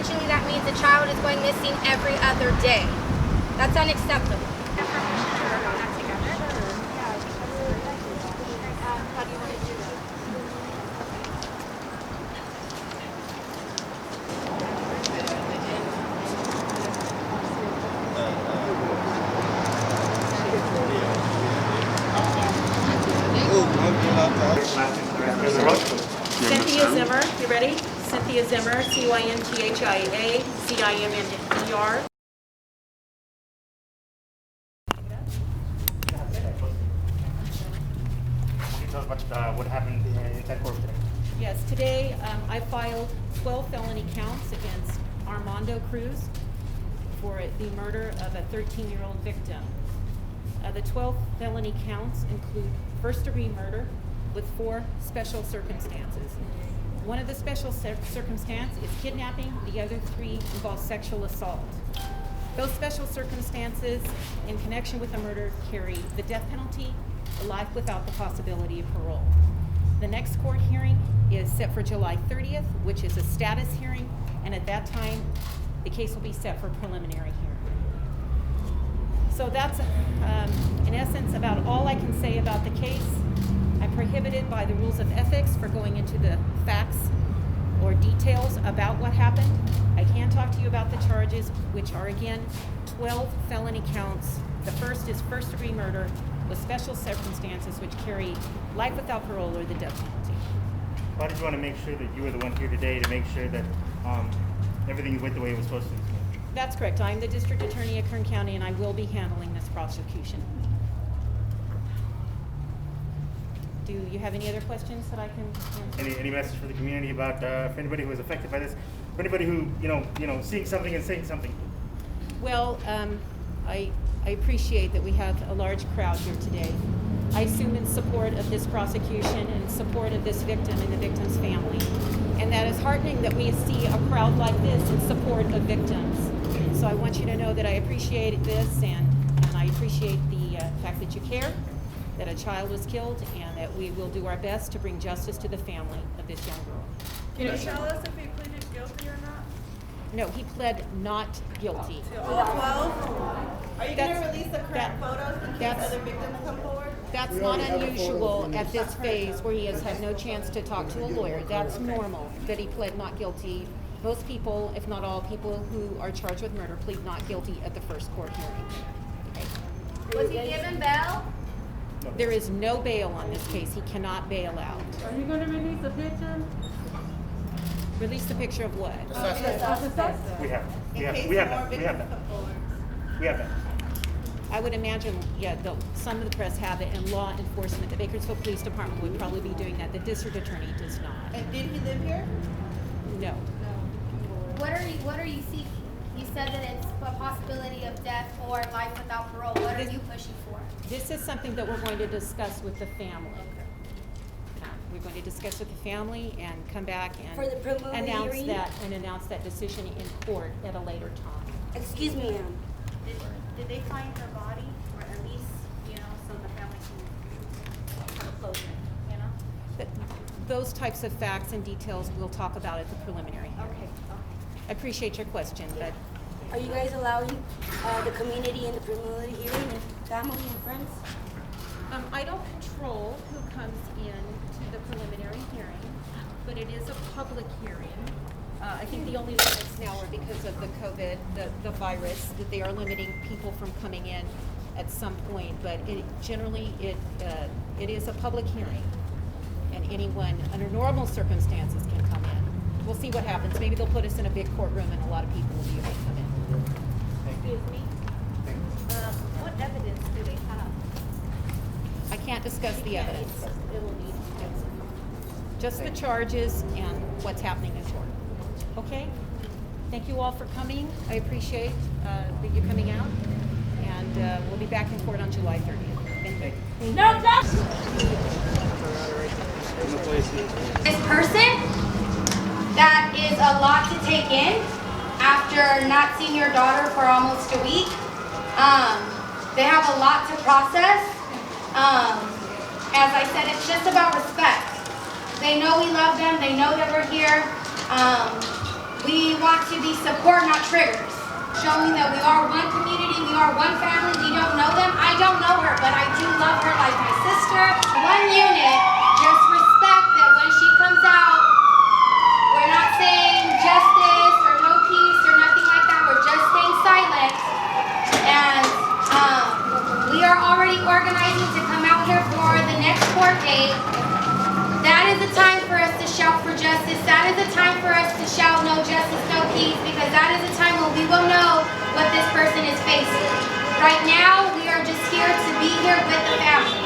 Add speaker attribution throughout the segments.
Speaker 1: Essentially, that means the child is going missing every other day. That's unacceptable.
Speaker 2: How do you want to do that? Cynthia Zimmer, you ready? Cynthia Zimmer, C-Y-N-T-H-I-A, C-I-M-N-E-R.
Speaker 3: Tell us about what happened inside court today.
Speaker 2: Yes, today I filed 12 felony counts against Armando Cruz for the murder of a 13-year-old victim. The 12 felony counts include first-degree murder with 4 special circumstances. One of the special circumstances is kidnapping, the other 3 involve sexual assault. Those special circumstances in connection with the murder carry the death penalty, life without the possibility of parole. The next court hearing is set for July 30th, which is a status hearing, and at that time, the case will be set for preliminary hearing. So that's, in essence, about all I can say about the case. I'm prohibited by the rules of ethics for going into the facts or details about what happened. I can talk to you about the charges, which are, again, 12 felony counts. The first is first-degree murder with special circumstances which carry life without parole or the death penalty.
Speaker 3: Why did you want to make sure that you were the one here today to make sure that everything went the way it was supposed to?
Speaker 2: That's correct. I'm the district attorney at Kern County, and I will be handling this prosecution. Do you have any other questions that I can answer?
Speaker 3: Any message for the community about for anybody who was affected by this, for anybody who seeing something and saying something?
Speaker 2: Well, I appreciate that we have a large crowd here today. I assume in support of this prosecution and in support of this victim and the victim's family. And that is heartening that we see a crowd like this in support of victims. So I want you to know that I appreciate this, and I appreciate the fact that you care, that a child was killed, and that we will do our best to bring justice to the family of this young girl.
Speaker 4: Can you tell us if he pleaded guilty or not?
Speaker 2: No, he pled not guilty.
Speaker 4: To all 12? Are you going to release the correct photos in case other victims come forward?
Speaker 2: That's not unusual at this phase where he has had no chance to talk to a lawyer. That's normal that he pled not guilty. Most people, if not all people who are charged with murder, plead not guilty at the first court hearing. Okay.
Speaker 1: Was he given bail?
Speaker 2: There is no bail on this case. He cannot bail out.
Speaker 4: Are you going to release the picture?
Speaker 2: Release the picture of what?
Speaker 3: We have that.
Speaker 2: I would imagine, yeah, some of the press have it, and law enforcement, the Bakersfield Police Department would probably be doing that. The district attorney does not.
Speaker 4: And did he live here?
Speaker 2: No.
Speaker 1: What are you seeking? You said that it's a possibility of death or life without parole. What are you pushing for?
Speaker 2: This is something that we're going to discuss with the family. We're going to discuss with the family and come back and announce that decision in court at a later time.
Speaker 5: Excuse me, ma'am.
Speaker 6: Did they find her body, or at least, so the family can have a closure,
Speaker 2: Those types of facts and details we'll talk about at the preliminary hearing.
Speaker 6: Okay.
Speaker 2: I appreciate your question, but
Speaker 5: Are you guys allowing the community in the preliminary hearing and family and friends?
Speaker 2: I don't control who comes in to the preliminary hearing, but it is a public hearing. I think the only limits now are because of the COVID, the virus, that they are limiting people from coming in at some point, but generally it is a public hearing, and anyone under normal circumstances can come in. We'll see what happens. Maybe they'll put us in a big courtroom and a lot of people will be able to come in.
Speaker 6: Excuse me? What evidence do they have?
Speaker 2: I can't discuss the evidence.
Speaker 6: It will need
Speaker 2: Just the charges and what's happening in court. Okay? Thank you all for coming. I appreciate that you coming out. And we'll be back in court on July 30th. Thank you.
Speaker 1: No, this person, that is a lot to take in after not seeing your daughter for almost a week. They have a lot to process. As I said, it's just about respect. They know we love them. They know that we're here. We want to be support, not triggers. Showing that we are one community, we are one family. We don't know them. I don't know her, but I do love her like my sister. One unit, just respect that when she comes out, we're not saying justice or no peace or nothing like that. We're just staying silent. And we are already organizing to come out here for the next court date. That is the time for us to shout for justice. That is the time for us to shout no justice, no peace, because that is the time when we will know what this person is facing. Right now, we are just here to be here with the family.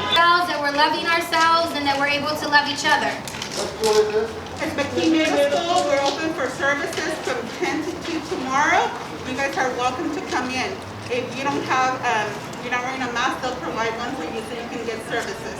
Speaker 1: That we're loving ourselves and that we're able to love each other.
Speaker 4: It's McKee Middle School. We're open for services from 10 to 2 tomorrow. You guys are welcome to come in. If you don't have, you're not wearing a mask, they'll provide one for you so you can get services.